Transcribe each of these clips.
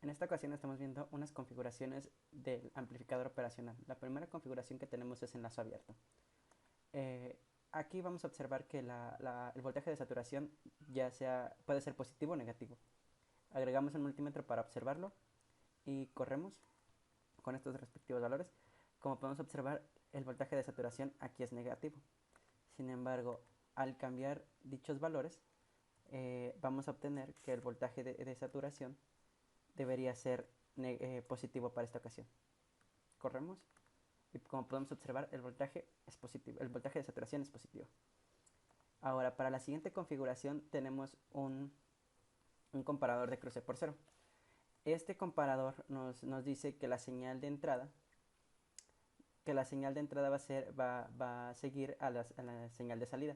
En esta ocasión estamos viendo unas configuraciones del amplificador operacional. La primera configuración que tenemos es enlazo abierto. Eh, Aquí vamos a observar que el voltaje de saturación puede ser positivo o negativo. Agregamos un multímetro para observarlo y corremos con estos respectivos valores. Como podemos observar, el voltaje de saturación aquí es negativo. Sin embargo, al cambiar dichos valores, vamos a obtener que el voltaje de saturación debería ser positivo para esta ocasión. Corremos y como podemos observar el voltaje es positivo, el voltaje de saturación es positivo. Ahora para la siguiente configuración tenemos un comparador de cruce por cero. Este comparador nos dice que la señal de entrada va a seguir a la señal de salida.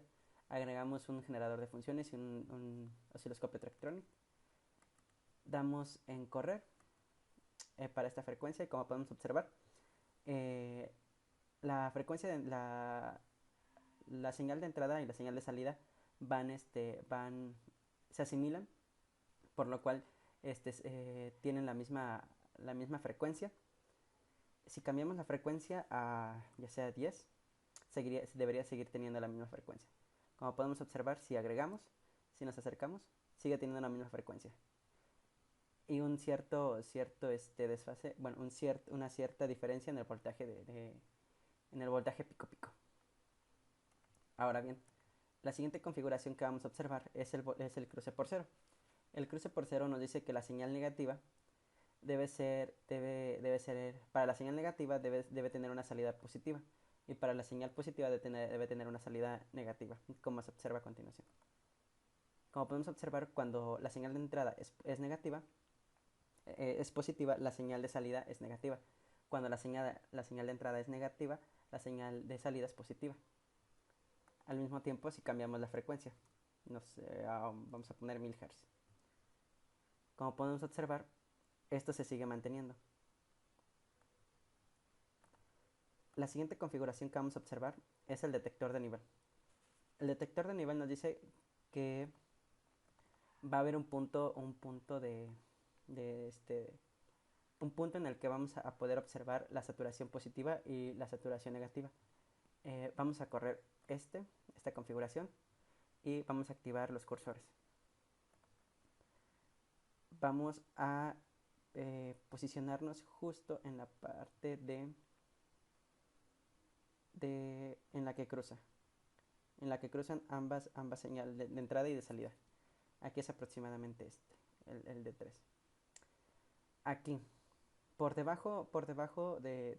Agregamos un generador de funciones y un osciloscopio electrónico. Damos en correr para esta frecuencia y como podemos observar, eh, la frecuencia de la señal de entrada y la señal de salida se asimilan, por lo cual tienen la misma frecuencia. Si cambiamos la frecuencia a ya sea 10, debería seguir teniendo la misma frecuencia. Como podemos observar, si agregamos, si nos acercamos, sigue teniendo la misma frecuencia. Y un cierto desfase, bueno, una cierta diferencia en el voltaje en el voltaje pico pico. Ahora bien, la siguiente configuración que vamos a observar es el cruce por cero. El cruce por cero nos dice que la señal negativa para la señal negativa debe tener una salida positiva y para la señal positiva debe tener una salida negativa, como se observa a continuación. Como podemos observar, cuando la señal de entrada es negativa, es positiva, la señal de salida es negativa. Cuando la señal de entrada es negativa, la señal de salida es positiva. Al mismo tiempo, si cambiamos la frecuencia, vamos a poner 1000 Hz. Como podemos observar, esto se sigue manteniendo. La siguiente configuración que vamos a observar es el detector de nivel. El detector de nivel nos dice que va a haber de un punto en el que vamos a poder observar la saturación positiva y la saturación negativa. Vamos a correr esta configuración y vamos a activar los cursores. Vamos a posicionarnos justo en la parte en la que cruzan ambas señales de entrada y de salida. Aquí es aproximadamente el de 3. Aquí, por debajo de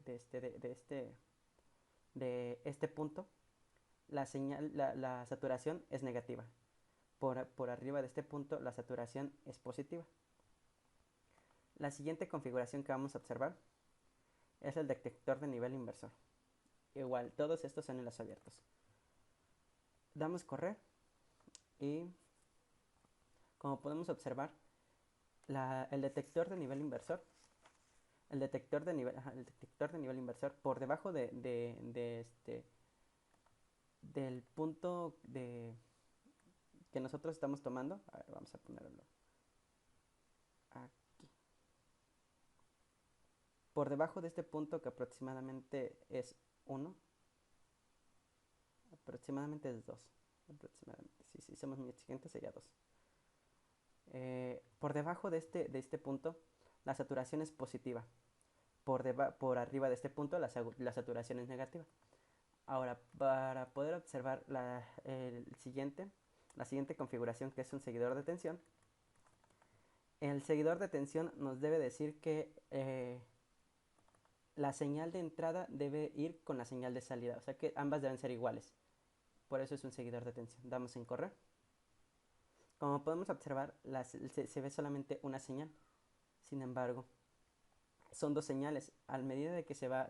este punto, la saturación es negativa. Por arriba de este punto, la saturación es positiva. La siguiente configuración que vamos a observar es el detector de nivel inversor. Igual, todos estos son enlaces abiertos. Damos correr y, como podemos observar, el detector de nivel inversor, el detector de nivel inversor, por debajo del punto que nosotros estamos tomando, a ver, vamos a ponerlo aquí. Por debajo de este punto, que aproximadamente es 1, aproximadamente es 2. Aproximadamente, si somos muy exigentes sería 2. Por debajo de este punto, la saturación es positiva. Por arriba de este punto, la saturación es negativa. Ahora, para poder observar la siguiente configuración, que es un seguidor de tensión, el seguidor de tensión nos debe decir que la señal de entrada debe ir con la señal de salida, o sea que ambas deben ser iguales. Por eso es un seguidor de tensión. Damos en correr. Como podemos observar, se ve solamente una señal. Sin embargo, son dos señales. A medida de que se va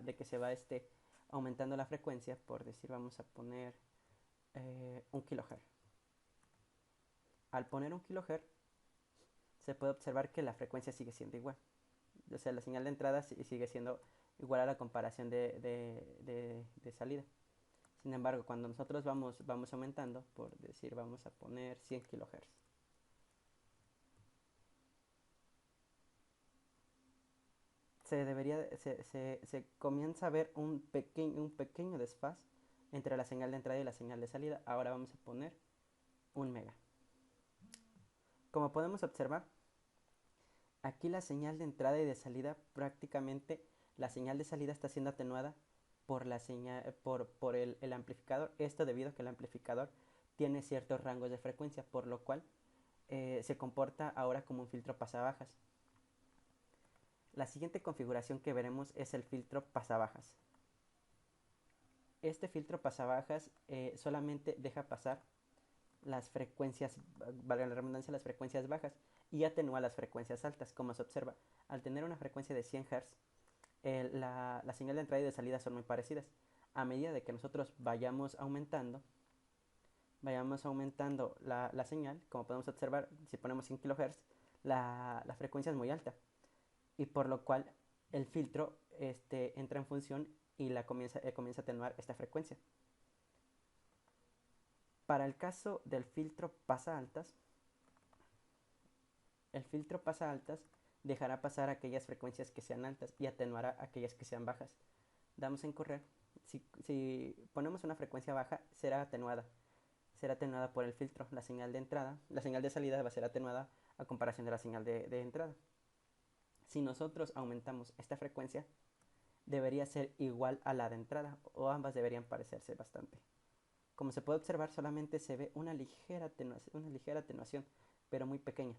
aumentando la frecuencia, por decir, vamos a poner 1 kHz. Al poner 1 kHz, se puede observar que la frecuencia sigue siendo igual. O sea, la señal de entrada sigue siendo igual a la comparación de salida. Sin embargo, cuando nosotros vamos aumentando, por decir, vamos a poner 100 kHz. se comienza a ver un pequeño desfaz entre la señal de entrada y la señal de salida. Ahora vamos a poner 1 mega. Como podemos observar, aquí la señal de entrada y de salida, prácticamente la señal de salida está siendo atenuada por la señal, por el amplificador. Esto debido a que el amplificador tiene ciertos rangos de frecuencia, por lo cual se comporta ahora como un filtro pasabajas. La siguiente configuración que veremos es el filtro pasabajas. Este filtro pasabajas solamente deja pasar las frecuencias, valga la redundancia, las frecuencias bajas y atenúa las frecuencias altas. Como se observa, al tener una frecuencia de 100 Hz, la señal de entrada y de salida son muy parecidas. A medida de que nosotros vayamos aumentando la señal, como podemos observar, si ponemos 100 kHz, la frecuencia es muy alta, y por lo cual el filtro entra en función y comienza a atenuar esta frecuencia. Para el caso del filtro pasa altas, el filtro pasa altas dejará pasar aquellas frecuencias que sean altas y atenuará aquellas que sean bajas. Damos en correr. Si ponemos una frecuencia baja, será atenuada por el filtro. La señal de entrada, la señal de salida va a ser atenuada a comparación de la señal de entrada. Si nosotros aumentamos esta frecuencia, debería ser igual a la de entrada, o ambas deberían parecerse bastante. Como se puede observar, solamente se ve una ligera atenuación, pero muy pequeña.